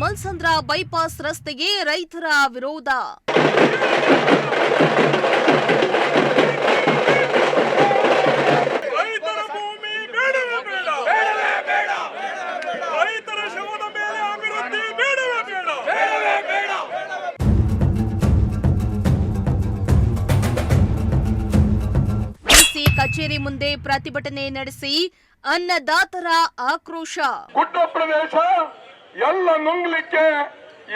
Malsandra bypass ರಸ್ತೆಗೆ ರೈತರ ವಿರೋಧ. ಡಿಸಿ ಕಚೇರಿ ಮುಂದೆ ಪ್ರತಿಭಟನೆ ನಡೆಸಿ ಅನ್ನದಾತರ ಆಕ್ರೋಶ. ಗುಡ್ಡ ಪ್ರದೇಶ ಎಲ್ಲ ನುಂಗ್ಲಿಕ್ಕೆ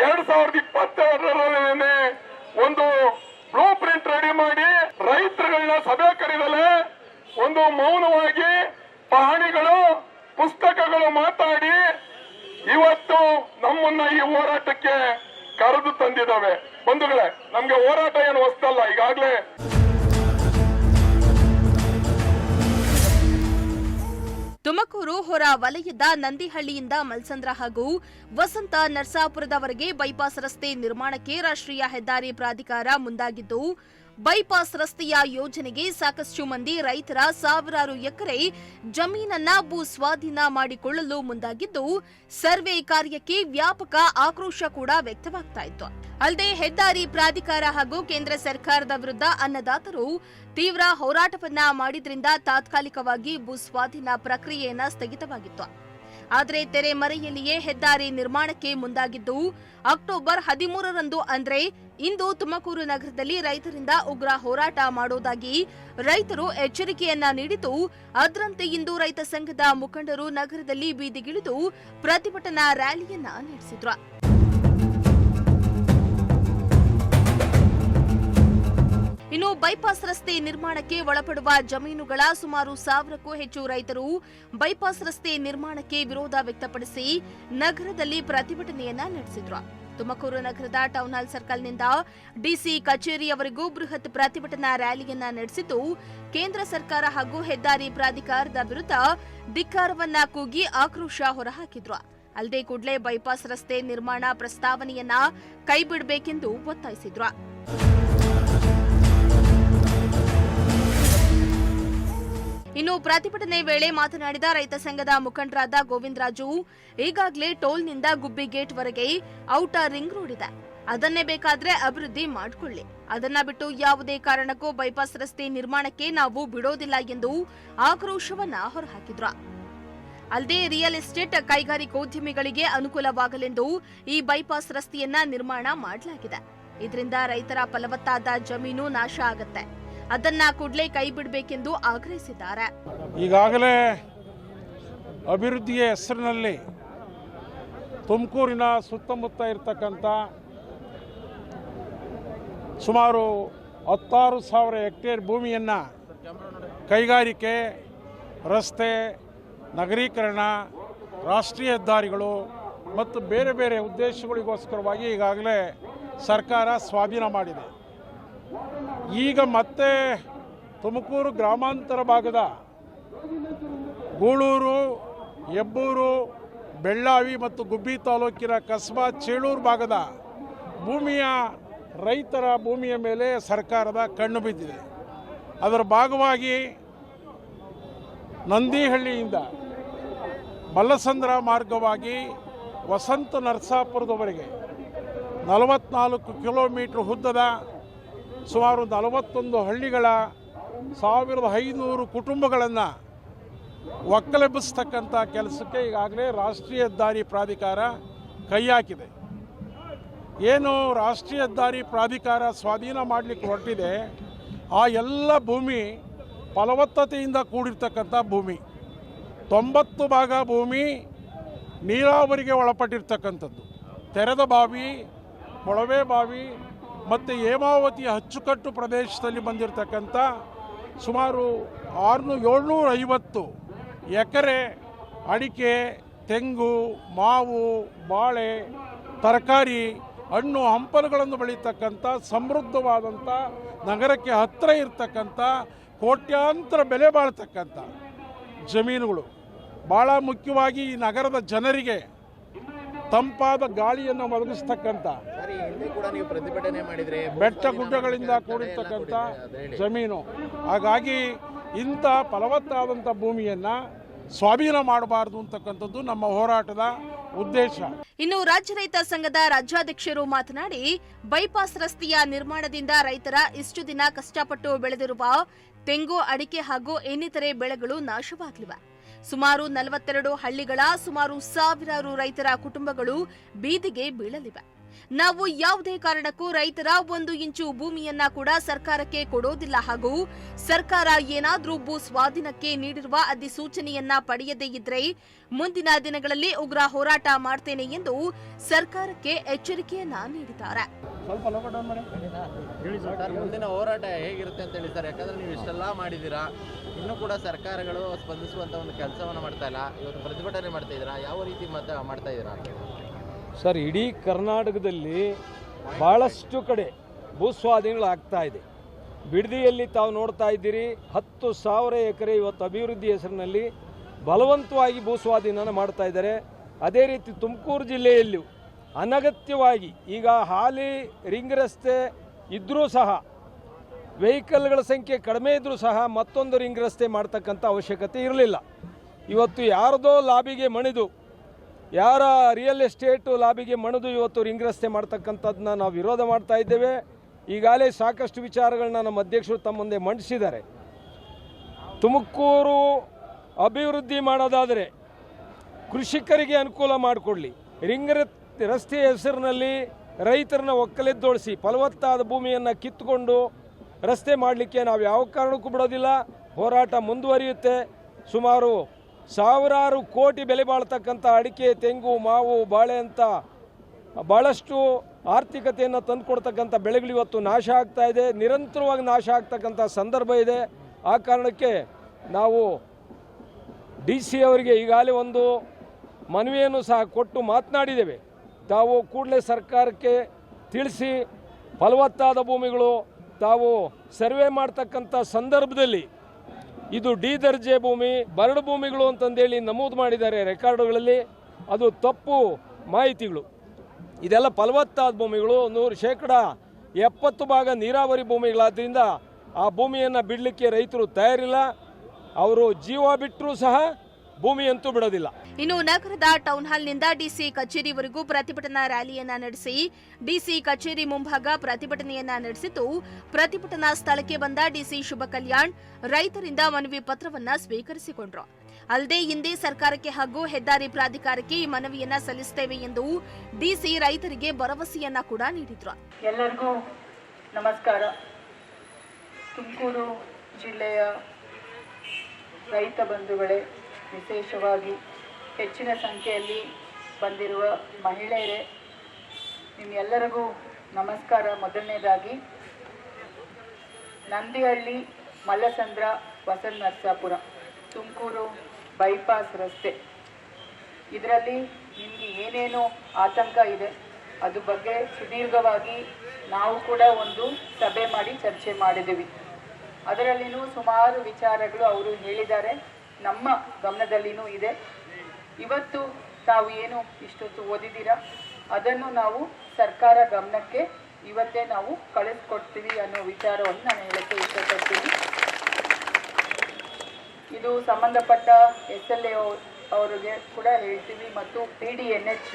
2022ರಲ್ಲಿ ಒಂದು ಬ್ಲೂ ಪ್ರಿಂಟ್ ರೆಡಿ ಮಾಡಿ ರೈತರುಗಳನ್ನ ಸಭೆ ಕರೆದಲೆ ಒಂದು ಮೌನವಾಗಿ ಪಹಣಿಗಳು ಪುಸ್ತಕಗಳು ಮಾತಾಡಿ ಇವತ್ತು ನಮ್ಮನ್ನ ಈ ಹೋರಾಟಕ್ಕೆ ಕರೆದು ತಂದಿದ್ದಾವೆ. ಬಂಧುಗಳೇ, ನಮ್ಗೆ ಹೋರಾಟ ಏನು ಹೊಸದಲ್ಲ. ಈಗಾಗಲೇ ತುಮಕೂರು ಹೊರ ವಲಯದ ನಂದಿಹಳ್ಳಿಯಿಂದ ಮಲ್ಸಂದ್ರ ಹಾಗೂ ವಸಂತ ನರಸಾಪುರದವರೆಗೆ ಬೈಪಾಸ್ ರಸ್ತೆ ನಿರ್ಮಾಣಕ್ಕೆ ರಾಷ್ಟ್ರೀಯ ಹೆದ್ದಾರಿ ಪ್ರಾಧಿಕಾರ ಮುಂದಾಗಿದ್ದು, ಬೈಪಾಸ್ ರಸ್ತೆಯ ಯೋಜನೆಗೆ ಸಾಕಷ್ಟು ಮಂದಿ ರೈತರ ಸಾವಿರಾರು ಎಕರೆ ಜಮೀನನ್ನ ಭೂ ಸ್ವಾಧೀನ ಮಾಡಿಕೊಳ್ಳಲು ಮುಂದಾಗಿದ್ದು, ಸರ್ವೆ ಕಾರ್ಯಕ್ಕೆ ವ್ಯಾಪಕ ಆಕ್ರೋಶ ಕೂಡ ವ್ಯಕ್ತವಾಗ್ತಾ ಇತ್ತು. ಅಲ್ಲದೆ ಹೆದ್ದಾರಿ ಪ್ರಾಧಿಕಾರ ಹಾಗೂ ಕೇಂದ್ರ ಸರ್ಕಾರದ ವಿರುದ್ಧ ಅನ್ನದಾತರು ತೀವ್ರ ಹೋರಾಟವನ್ನ ಮಾಡಿದ್ರಿಂದ ತಾತ್ಕಾಲಿಕವಾಗಿ ಭೂ ಸ್ವಾಧೀನ ಪ್ರಕ್ರಿಯೆಯನ್ನ ಸ್ಥಗಿತವಾಗಿತ್ತು. ಆದರೆ ತೆರೆಮರೆಯಲ್ಲಿಯೇ ಹೆದ್ದಾರಿ ನಿರ್ಮಾಣಕ್ಕೆ ಮುಂದಾಗಿದ್ದು, ಅಕ್ಟೋಬರ್ 13ರಂದು ಅಂದ್ರೆ ಇಂದು ತುಮಕೂರು ನಗರದಲ್ಲಿ ರೈತರಿಂದ ಉಗ್ರ ಹೋರಾಟ ಮಾಡುವುದಾಗಿ ರೈತರು ಎಚ್ಚರಿಕೆಯನ್ನ ನೀಡಿದ್ದು, ಅದರಂತೆ ಇಂದು ರೈತ ಸಂಘದ ಮುಖಂಡರು ನಗರದಲ್ಲಿ ಬೀದಿಗಿಳಿದು ಪ್ರತಿಭಟನಾ ರ್ಯಾಲಿಯನ್ನ ನಡೆಸಿದ್ರು. ಇನ್ನು ಬೈಪಾಸ್ ರಸ್ತೆ ನಿರ್ಮಾಣಕ್ಕೆ ಒಳಪಡುವ ಜಮೀನುಗಳ ಸುಮಾರು 1000ಕ್ಕೂ ಹೆಚ್ಚು ರೈತರು ಬೈಪಾಸ್ ರಸ್ತೆ ನಿರ್ಮಾಣಕ್ಕೆ ವಿರೋಧ ವ್ಯಕ್ತಪಡಿಸಿ ನಗರದಲ್ಲಿ ಪ್ರತಿಭಟನೆಯನ್ನ ನಡೆಸಿದ್ರು. ತುಮಕೂರು ನಗರದ ಟೌನ್ ಹಾಲ್ ಸರ್ಕಲ್ನಿಂದ ಡಿಸಿ ಕಚೇರಿಯವರೆಗೂ ಬೃಹತ್ ಪ್ರತಿಭಟನಾ ರ್ಯಾಲಿಯನ್ನ ನಡೆಸಿದ್ದು, ಕೇಂದ್ರ ಸರ್ಕಾರ ಹಾಗೂ ಹೆದ್ದಾರಿ ಪ್ರಾಧಿಕಾರದ ವಿರುದ್ಧ ಧಿಕ್ಕಾರವನ್ನ ಕೂಗಿ ಆಕ್ರೋಶ ಹೊರಹಾಕಿದ್ರು. ಅಲ್ಲದೆ ಕೂಡಲೇ ಬೈಪಾಸ್ ರಸ್ತೆ ನಿರ್ಮಾಣ ಪ್ರಸ್ತಾವನೆಯನ್ನ ಕೈಬಿಡಬೇಕೆಂದು ಒತ್ತಾಯಿಸಿದ್ರು. ಇನ್ನು ಪ್ರತಿಭಟನೆ ವೇಳೆ ಮಾತನಾಡಿದ ರೈತ ಸಂಘದ ಮುಖಂಡರಾದ ಗೋವಿಂದರಾಜು, ಈಗಾಗಲೇ ಟೋಲ್ನಿಂದ ಗುಬ್ಬಿ ಗೇಟ್ವರೆಗೆ ಔಟರ್ ರಿಂಗ್ ರೋಡ್ ಇದೆ, ಅದನ್ನೇ ಬೇಕಾದ್ರೆ ಅಭಿವೃದ್ಧಿ ಮಾಡಿಕೊಳ್ಳಿ, ಅದನ್ನ ಬಿಟ್ಟು ಯಾವುದೇ ಕಾರಣಕ್ಕೂ ಬೈಪಾಸ್ ರಸ್ತೆ ನಿರ್ಮಾಣಕ್ಕೆ ನಾವು ಬಿಡೋದಿಲ್ಲ ಎಂದು ಆಕ್ರೋಶವನ್ನ ಹೊರಹಾಕಿದ್ರು. ಅಲ್ಲದೆ ರಿಯಲ್ ಎಸ್ಟೇಟ್ ಕೈಗಾರಿಕೋದ್ಯಮಿಗಳಿಗೆ ಅನುಕೂಲವಾಗಲೆಂದು ಈ ಬೈಪಾಸ್ ರಸ್ತೆಯನ್ನ ನಿರ್ಮಾಣ ಮಾಡಲಾಗಿದೆ. ಇದರಿಂದ ರೈತರ ಫಲವತ್ತಾದ ಜಮೀನು ನಾಶ ಆಗತ್ತೆ, ಅದನ್ನ ಕೂಡಲೇ ಕೈ ಬಿಡಬೇಕೆಂದು ಆಗ್ರಹಿಸಿದ್ದಾರೆ. ಈಗಾಗಲೇ ಅಭಿವೃದ್ಧಿಯ ಹೆಸರಿನಲ್ಲಿ ತುಮಕೂರಿನ ಸುತ್ತಮುತ್ತ ಇರತಕ್ಕಂಥ ಸುಮಾರು 16,000 ಹೆಕ್ಟೇರ್ ಭೂಮಿಯನ್ನು ಕೈಗಾರಿಕೆ, ರಸ್ತೆ, ನಗರೀಕರಣ, ರಾಷ್ಟ್ರೀಯ ಹೆದ್ದಾರಿಗಳು ಮತ್ತು ಬೇರೆ ಬೇರೆ ಉದ್ದೇಶಗಳಿಗೋಸ್ಕರವಾಗಿ ಈಗಾಗಲೇ ಸರ್ಕಾರ ಸ್ವಾಧೀನ ಮಾಡಿದೆ. ಈಗ ಮತ್ತೆ ತುಮಕೂರು ಗ್ರಾಮಾಂತರ ಭಾಗದ ಗೂಳೂರು, ಹೆಬ್ಬೂರು, ಬೆಳ್ಳಾವಿ ಮತ್ತು ಗುಬ್ಬಿ ತಾಲೂಕಿನ ಕಸ್ಬಾ, ಚೇಳೂರು ಭಾಗದ ರೈತರ ಭೂಮಿಯ ಮೇಲೆ ಸರ್ಕಾರದ ಕಣ್ಣು ಬಿದ್ದಿದೆ. ಅದರ ಭಾಗವಾಗಿ ನಂದಿಹಳ್ಳಿಯಿಂದ ಮಲ್ಲಸಂದ್ರ ಮಾರ್ಗವಾಗಿ ವಸಂತ ನರಸಾಪುರದವರೆಗೆ 44 ಕಿಲೋಮೀಟರ್ ಉದ್ದದ ಸುಮಾರು 41 ಹಳ್ಳಿಗಳ 1500 ಕುಟುಂಬಗಳನ್ನು ಒಕ್ಕಲೆಬ್ಬಿಸ್ತಕ್ಕಂಥ ಕೆಲಸಕ್ಕೆ ಈಗಾಗಲೇ ರಾಷ್ಟ್ರೀಯ ಹೆದ್ದಾರಿ ಪ್ರಾಧಿಕಾರ ಕೈ ಹಾಕಿದೆ. ಏನು ರಾಷ್ಟ್ರೀಯ ಹೆದ್ದಾರಿ ಪ್ರಾಧಿಕಾರ ಸ್ವಾಧೀನ ಮಾಡಲಿಕ್ಕೆ ಹೊರಟಿದೆ, ಆ ಎಲ್ಲ ಭೂಮಿ ಫಲವತ್ತತೆಯಿಂದ ಕೂಡಿರ್ತಕ್ಕಂಥ ಭೂಮಿ. 90 ಭಾಗ ಭೂಮಿ ನೀರಾವರಿಗೆ ಒಳಪಟ್ಟಿರ್ತಕ್ಕಂಥದ್ದು. ತೆರೆದ ಬಾವಿ, ಕೊಳವೆ ಬಾವಿ ಮತ್ತು ಹೇಮಾವತಿಯ ಅಚ್ಚುಕಟ್ಟು ಪ್ರದೇಶದಲ್ಲಿ ಬಂದಿರತಕ್ಕಂಥ ಸುಮಾರು 750 ಎಕರೆ ಅಡಿಕೆ, ತೆಂಗು, ಮಾವು, ಬಾಳೆ, ತರಕಾರಿ, ಹಣ್ಣು ಹಂಪಲುಗಳನ್ನು ಬೆಳೀತಕ್ಕಂಥ ಸಮೃದ್ಧವಾದಂಥ ನಗರಕ್ಕೆ ಹತ್ತಿರ ಇರತಕ್ಕಂಥ ಕೋಟ್ಯಾಂತರ ಬೆಲೆ ಬಾಳ್ತಕ್ಕಂಥ ಜಮೀನುಗಳು. ಭಾಳ ಮುಖ್ಯವಾಗಿ ಈ ನಗರದ ಜನರಿಗೆ ತಂಪಾದ ಗಾಳಿಯನ್ನು ಒದಗಿಸ್ತಕ್ಕಂಥ ಬೆಟ್ಟ ಗುಡ್ಡಗಳಿಂದ ಕೂಡಿರ್ತಕ್ಕಂಥ ಜಮೀನು. ಹಾಗಾಗಿ ಇಂಥ ಫಲವತ್ತಾದಂಥ ಭೂಮಿಯನ್ನು ಸ್ವಾಧೀನ ಮಾಡಬಾರ್ದು ಅಂತಕ್ಕಂಥದ್ದು ನಮ್ಮ ಹೋರಾಟದ ಉದ್ದೇಶ. ಇನ್ನು ರಾಜ್ಯ ರೈತ ಸಂಘದ ರಾಜ್ಯಾಧ್ಯಕ್ಷರು ಮಾತನಾಡಿ, ಬೈಪಾಸ್ ರಸ್ತೆಯ ನಿರ್ಮಾಣದಿಂದ ರೈತರ ಇಷ್ಟು ದಿನ ಕಷ್ಟಪಟ್ಟು ಬೆಳೆದಿರುವ ತೆಂಗು, ಅಡಿಕೆ ಹಾಗೂ ಇನ್ನಿತರೆ ಬೆಳೆಗಳು ನಾಶವಾಗಲಿವೆ. ಸುಮಾರು 42 ಹಳ್ಳಿಗಳ ಸುಮಾರು ಸಾವಿರಾರು ರೈತರ ಕುಟುಂಬಗಳು ಬೀದಿಗೆ ಬೀಳಲಿವೆ. ನಾವು ಯಾವುದೇ ಕಾರಣಕ್ಕೂ ರೈತರ 1 ಇಂಚು ಭೂಮಿಯನ್ನ ಕೂಡ ಸರ್ಕಾರಕ್ಕೆ ಕೊಡೋದಿಲ್ಲ ಹಾಗೂ ಸರ್ಕಾರ ಏನಾದ್ರೂ ಭೂ ಸ್ವಾಧೀನಕ್ಕೆ ನೀಡಿರುವ ಅಧಿಸೂಚನೆಯನ್ನ ಪಡೆಯದೇ ಇದ್ರೆ ಮುಂದಿನ ದಿನಗಳಲ್ಲಿ ಉಗ್ರ ಹೋರಾಟ ಮಾಡ್ತೇನೆ ಎಂದು ಸರ್ಕಾರಕ್ಕೆ ಎಚ್ಚರಿಕೆಯನ್ನ ನೀಡಿದ್ದಾರೆ. ಮುಂದಿನ ಹೋರಾಟ ಹೇಗಿರುತ್ತೆ ಅಂತ ಹೇಳಿ ಸರ್, ಯಾಕಂದ್ರೆ ನೀವು ಇಷ್ಟೆಲ್ಲ ಮಾಡಿದ್ದೀರಾ, ಇನ್ನೂ ಕೂಡ ಸರ್ಕಾರಗಳು ಸ್ಪಂದಿಸುವಂತ ಒಂದು ಕೆಲಸವನ್ನು ಮಾಡ್ತಾ ಇಲ್ಲ. ಇವತ್ತು ಪ್ರತಿಭಟನೆ ಮಾಡ್ತಾ ಇದ್ದೀರಾ, ಯಾವ ರೀತಿ ಮಾಡ್ತಾ ಇದ್ದೀರಾ ಸರ್? ಇಡೀ ಕರ್ನಾಟಕದಲ್ಲಿ ಭಾಳಷ್ಟು ಕಡೆ ಭೂಸ್ವಾಧೀನಗಳಾಗ್ತಾ ಇದೆ. ಬಿಡದಿಯಲ್ಲಿ ತಾವು ನೋಡ್ತಾ ಇದ್ದೀರಿ, 10,000 ಎಕರೆ ಇವತ್ತು ಅಭಿವೃದ್ಧಿ ಹೆಸರಿನಲ್ಲಿ ಬಲವಂತವಾಗಿ ಭೂಸ್ವಾಧೀನ ಮಾಡ್ತಾ ಇದ್ದಾರೆ. ಅದೇ ರೀತಿ ತುಮಕೂರು ಜಿಲ್ಲೆಯಲ್ಲೂ ಅನಗತ್ಯವಾಗಿ ಈಗ ಹಾಲಿ ರಿಂಗ್ ರಸ್ತೆ ಇದ್ದರೂ ಸಹ, ವೆಹಿಕಲ್ಗಳ ಸಂಖ್ಯೆ ಕಡಿಮೆ ಇದ್ದರೂ ಸಹ ಮತ್ತೊಂದು ರಿಂಗ್ ರಸ್ತೆ ಮಾಡ್ತಕ್ಕಂಥ ಅವಶ್ಯಕತೆ ಇರಲಿಲ್ಲ. ಇವತ್ತು ಯಾರದೋ ಲಾಬಿಗೆ ಮಣಿದು, ಯಾರ ರಿಯಲ್ ಎಸ್ಟೇಟು ಲಾಬಿಗೆ ಮಣಿದು ಇವತ್ತು ರಿಂಗ್ ರಸ್ತೆ ಮಾಡ್ತಕ್ಕಂಥದ್ದನ್ನ ನಾವು ವಿರೋಧ ಮಾಡ್ತಾ ಇದ್ದೇವೆ. ಈಗಾಗಲೇ ಸಾಕಷ್ಟು ವಿಚಾರಗಳನ್ನ ನಮ್ಮ ಅಧ್ಯಕ್ಷರು ತಮ್ಮ ಮುಂದೆ ಮಂಡಿಸಿದ್ದಾರೆ. ತುಮಕೂರು ಅಭಿವೃದ್ಧಿ ಮಾಡೋದಾದರೆ ಕೃಷಿಕರಿಗೆ ಅನುಕೂಲ ಮಾಡಿಕೊಡಲಿ. ರಿಂಗ್ ರಸ್ತೆಯ ಹೆಸರಿನಲ್ಲಿ ರೈತರನ್ನ ಒಕ್ಕಲೆದ್ದೊಳಿಸಿ ಫಲವತ್ತಾದ ಭೂಮಿಯನ್ನು ಕಿತ್ತುಕೊಂಡು ರಸ್ತೆ ಮಾಡಲಿಕ್ಕೆ ನಾವು ಯಾವ ಕಾರಣಕ್ಕೂ ಬಿಡೋದಿಲ್ಲ. ಹೋರಾಟ ಮುಂದುವರಿಯುತ್ತೆ. ಸುಮಾರು ಸಾವಿರಾರು ಕೋಟಿ ಬೆಲೆ ಬಾಳ್ತಕ್ಕಂಥ ಅಡಿಕೆ, ತೆಂಗು, ಮಾವು, ಬಾಳೆ ಅಂತ ಭಾಳಷ್ಟು ಆರ್ಥಿಕತೆಯನ್ನು ತಂದುಕೊಡ್ತಕ್ಕಂಥ ಬೆಳೆಗಳು ಇವತ್ತು ನಾಶ ಆಗ್ತಾ ಇದೆ. ನಿರಂತರವಾಗಿ ನಾಶ ಆಗ್ತಕ್ಕಂಥ ಸಂದರ್ಭ ಇದೆ. ಆ ಕಾರಣಕ್ಕೆ ನಾವು DC ಅವರಿಗೆ ಈಗಾಗಲೇ ಒಂದು ಮನವಿಯನ್ನು ಸಹ ಕೊಟ್ಟು ಮಾತನಾಡಿದ್ದೇವೆ. ತಾವು ಕೂಡಲೇ ಸರ್ಕಾರಕ್ಕೆ ತಿಳಿಸಿ, ಫಲವತ್ತಾದ ಭೂಮಿಗಳು ತಾವು ಸರ್ವೆ ಮಾಡ್ತಕ್ಕಂಥ ಸಂದರ್ಭದಲ್ಲಿ ಇದು D ದರ್ಜೆ ಭೂಮಿ, ಬರಡು ಭೂಮಿಗಳು ಅಂತಂದೇಳಿ ನಮೂದು ಮಾಡಿದ್ದಾರೆ ರೆಕಾರ್ಡುಗಳಲ್ಲಿ. ಅದು ತಪ್ಪು ಮಾಹಿತಿಗಳು. ಇದೆಲ್ಲ ಫಲವತ್ತಾದ ಭೂಮಿಗಳು. 70% ನೀರಾವರಿ ಭೂಮಿಗಳಾದ್ದರಿಂದ ಆ ಭೂಮಿಯನ್ನು ಬಿಡಲಿಕ್ಕೆ ರೈತರು ತಯಾರಿಲ್ಲ. ಅವರು ಜೀವ ಬಿಟ್ಟರೂ ಸಹ ಭೂಮಿಯಂತೂ ಬಿಡೋದಿಲ್ಲ. ಇನ್ನು ನಗರದ ಟೌನ್ ಹಾಲ್ನಿಂದ DC ಕಚೇರಿವರೆಗೂ ಪ್ರತಿಭಟನಾ ರ್ಯಾಲಿಯನ್ನ ನಡೆಸಿ DC ಕಚೇರಿ ಮುಂಭಾಗ ಪ್ರತಿಭಟನೆಯನ್ನ ನಡೆಸಿದ್ದು, ಪ್ರತಿಭಟನಾ ಸ್ಥಳಕ್ಕೆ ಬಂದ DC ಶುಭ ಕಲ್ಯಾಣ್ ರೈತರಿಂದ ಮನವಿ ಪತ್ರವನ್ನ ಸ್ವೀಕರಿಸಿಕೊಂಡ್ರು. ಅಲ್ಲದೆ ಹಿಂದೆ ಸರ್ಕಾರಕ್ಕೆ ಹಾಗೂ ಹೆದ್ದಾರಿ ಪ್ರಾಧಿಕಾರಕ್ಕೆ ಈ ಮನವಿಯನ್ನ ಸಲ್ಲಿಸುತ್ತೇವೆ ಎಂದು DC ರೈತರಿಗೆ ಭರವಸೆಯನ್ನ ಕೂಡ ನೀಡಿದ್ರು. ಎಲ್ಲರಿಗೂ ನಮಸ್ಕಾರ. ತುಮಕೂರು ಜಿಲ್ಲೆಯ ರೈತ ಬಂಧುಗಳೇ, ವಿಶೇಷವಾಗಿ ಹೆಚ್ಚಿನ ಸಂಖ್ಯೆಯಲ್ಲಿ ಬಂದಿರುವ ಮಹಿಳೆಯರೇ, ನಿಮ್ಮೆಲ್ಲರಿಗೂ ನಮಸ್ಕಾರ. ಮೊದಲನೇದಾಗಿ ನಂದಿಹಳ್ಳಿ, ಮಲ್ಲಸಂದ್ರ, ವಸಂತ ನರಸಾಪುರ, ತುಮಕೂರು ಬೈಪಾಸ್ ರಸ್ತೆ, ಇದರಲ್ಲಿ ನಿಮಗೆ ಏನೇನು ಆತಂಕ ಇದೆ ಅದ್ರ ಬಗ್ಗೆ ಸುದೀರ್ಘವಾಗಿ ನಾವು ಕೂಡ ಒಂದು ಸಭೆ ಮಾಡಿ ಚರ್ಚೆ ಮಾಡಿದ್ದೀವಿ. ಅದರಲ್ಲಿನೂ ಸುಮಾರು ವಿಚಾರಗಳು ಅವರು ಹೇಳಿದ್ದಾರೆ, ನಮ್ಮ ಗಮನದಲ್ಲಿನೂ ಇದೆ. ಇವತ್ತು ತಾವು ಏನು ಇಷ್ಟೊತ್ತು ಓದಿದ್ದೀರಾ ಅದನ್ನು ನಾವು ಸರ್ಕಾರ ಗಮನಕ್ಕೆ ಇವತ್ತೇ ನಾವು ಕಳಿಸ್ಕೊಡ್ತೀವಿ ಅನ್ನೋ ವಿಚಾರವನ್ನು ನಾನು ಹೇಳಕ್ಕೆ ಇಷ್ಟಪಡ್ತೀನಿ. ಇದು ಸಂಬಂಧಪಟ್ಟ SLA ಅವರಿಗೆ ಕೂಡ ಹೇಳ್ತೀವಿ ಮತ್ತು PDNH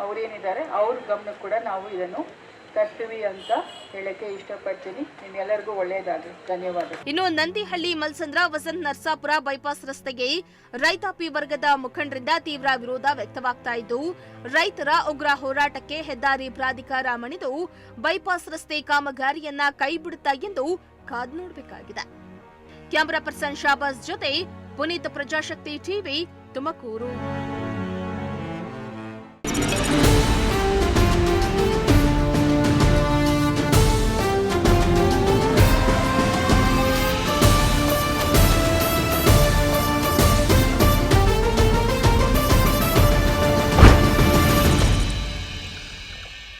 ಅವರೇನಿದ್ದಾರೆ ಅವ್ರ ಗಮನಕ್ಕೆ ಕೂಡ ನಾವು ಇದನ್ನು ತರ್ತೀವಿ ಅಂತ ಹೇಳಕ್ಕೆ ಇಷ್ಟಪಡ್ತೀನಿ. ನಿಮ್ಮೆಲ್ಲರಿಗೂ ಒಳ್ಳೆಯದಾಗಲಿ. ಧನ್ಯವಾದ. ಇನ್ನು ನಂದಿಹಳ್ಳಿ, ಮಲ್ಸಂದ್ರ, ವಸಂತ ನರಸಾಪುರ ಬೈಪಾಸ್ ರಸ್ತೆಗೆ ರೈತಾಪಿ ವರ್ಗದ ಮುಖಂಡರಿಂದ ತೀವ್ರ ವಿರೋಧ ವ್ಯಕ್ತವಾಗ್ತಾ ಇದ್ದು, ರೈತರ ಉಗ್ರ ಹೋರಾಟಕ್ಕೆ ಹೆದ್ದಾರಿ ಪ್ರಾಧಿಕಾರ ಮಣಿದು ಬೈಪಾಸ್ ರಸ್ತೆ ಕಾಮಗಾರಿಯನ್ನ ಕೈಬಿಡುತ್ತಾ ಎಂದು ಕಾದು ನೋಡಬೇಕಾಗಿದೆ. ಕ್ಯಾಮರಾ ಪರ್ಸನ್ ಶಾಬಾಸ್ ಜೊತೆ ಪುನೀತ್, ಪ್ರಜಾಶಕ್ತಿ ಟಿವಿ, ತುಮಕೂರು.